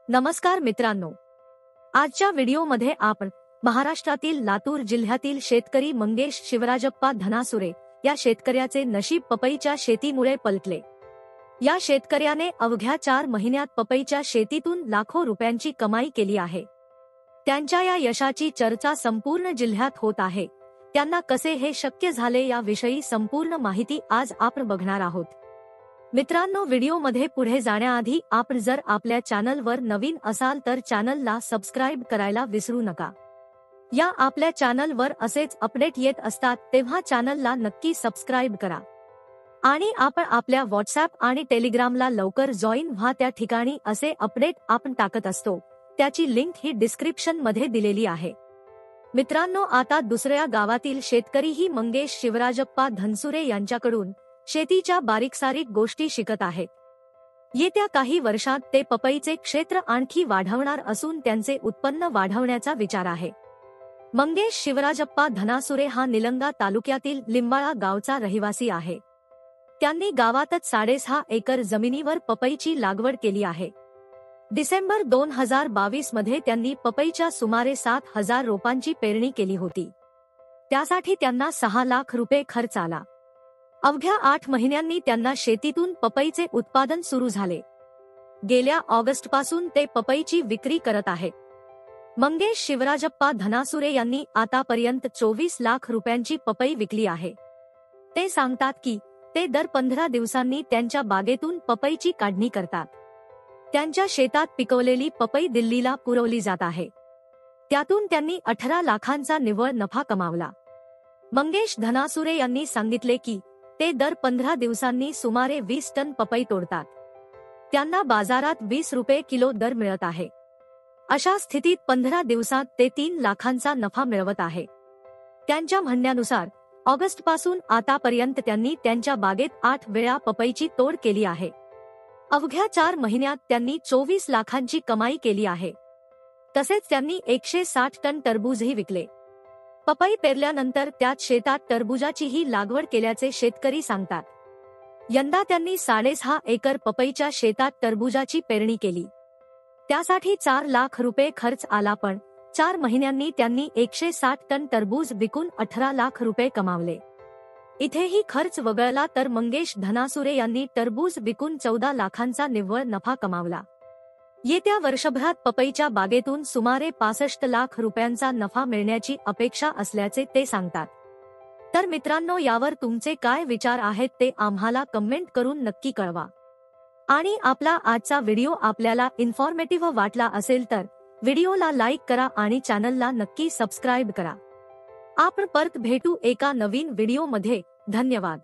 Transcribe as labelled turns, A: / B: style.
A: नमस्कार मित्रांनो, आजच्या व्हिडिओमध्ये आपण महाराष्ट्रातील लातूर जिल्ह्यातील शेतकरी मंगेश शिवराजप्पा धनासुरे या शेतकऱ्याचे नशीब पपईच्या शेतीमुळे पलटले। या शेतकऱ्याने अवघ्या 4 महिन्यात पपईच्या शेतीतून लाखो रुपयांची कमाई केली आहे। त्यांच्या या यशाची चर्चा संपूर्ण जिल्ह्यात होत आहे। त्यांना कसे हे शक्य झाले याविषयी संपूर्ण माहिती आज आपण बघणार आहोत। मित्रांनो, व्हिडिओमध्ये पुढे जाण्याआधी आपण जर आपल्या चॅनलवर नवीन असाल तर चॅनलला सबस्क्राइब करायला विसरू नका। या आपल्या चॅनलवर असेच अपडेट येत असतात, तेव्हा चॅनलला नक्की सबस्क्राइब करा आणि आपण आपल्या व्हॉट्सअप आणि टेलिग्रामला लवकर जॉईन व्हा। त्या ठिकाणी असे अपडेट आपण टाकत असतो, त्याची लिंक ही डिस्क्रिप्शन मध्ये दिलेली आहे। मित्रांनो, आता दुसऱ्या गावातील शेतकरीही मंगेश शिवराजप्पा धनसुरे यांच्याकडून शेतीच्या बारीकसारीक गोष्टी शिकत आहेत। येत्या काही वर्षात ते पपईचे क्षेत्र आणखी वाढवणार असून त्यांचे उत्पन्न वाढवण्याचा विचार आहे। मंगेश शिवराजप्पा धनासुरे हा निलंगा तालुक्यातील लिंबाळा गावचा रहिवासी आहे। त्यांनी गावातच 6.5 एकर जमिनीवर पपईची लागवड केली आहे। डिसेंबर 2022 मध्ये त्यांनी पपईच्या सुमारे 7,000 रोपांची पेरणी केली होती। त्यासाठी त्यांना 6 लाख रुपये खर्च आला। अवघ्या 8 महिन्यांनी त्यांना शेतीतून पपईचे उत्पादन सुरू झाले। गेल्या ऑगस्टपासून ते पपईची विक्री करत आहेत। मंगेश शिवराजप्पा धनासुरे यांनी आतापर्यंत 24 लाख रुपयांची पपई विकली आहे। ते सांगतात की ते दर 15 दिवसांनी त्यांच्या बागेतून पपईची काढणी करतात। त्यांच्या शेतात पिकवलेली पपई दिल्लीला पुरवली जात आहे। त्यातून त्यांनी 18 लाखांचा निव्वळ नफा कमावला। मंगेश धनासुरे यांनी सांगितले की ते दर 15 दिवसांनी सुमारे 20 टन पपई तोडतात। त्यांना बाजारात 20 रुपये किलो दर मिळत आहे। अशा स्थितीत 15 दिवसात ते 3 लाखांचा नफा मिळवत आहे। त्यांच्या म्हणण्यानुसार ऑगस्टपासून आतापर्यंत त्यांनी त्यांच्या बागेत 8 वेळा पपईची तोड केली आहे। अवघ्या 4 महिन्यात त्यांनी 24 लाखांची कमाई केली आहे। तसेच त्यांनी 160 टन टरबूजही विकले। पपई पेरल्यानंतर त्याच शेतात टरबूजाचीही लागवड केल्याचे शेतकरी सांगतात। यंदा त्यांनी 6.5 एकर पपईच्या शेतात टरबूजाची पेरणी केली। त्यासाठी 4 लाख रुपये खर्च आला, पण 4 महिन्यांनी त्यांनी 160 टन टरबूज विकून 18 लाख रुपये कमावले। इथेही खर्च वगळला तर मंगेश धनासुरे यांनी टरबूज विकून 14 लाखांचा निव्वळ नफा कमावला। येत्या वर्षभरात पपईच्या बागेतून सुमारे 65 लाख रुपयांचा नफा मिळण्याची अपेक्षा असल्याचे ते सांगतात। तर मित्रांनो, यावर तुमचे काय विचार आहेत ते आम्हाला कमेंट करून नक्की कळवा। आणि आपला आजचा व्हिडिओ आपल्याला इन्फॉर्मेटिव्ह वाटला असेल तर व्हिडिओला लाईक करा आणि चॅनलला नक्की सबस्क्राइब करा। आपण परत भेटू एका नवीन व्हिडिओमध्ये। धन्यवाद।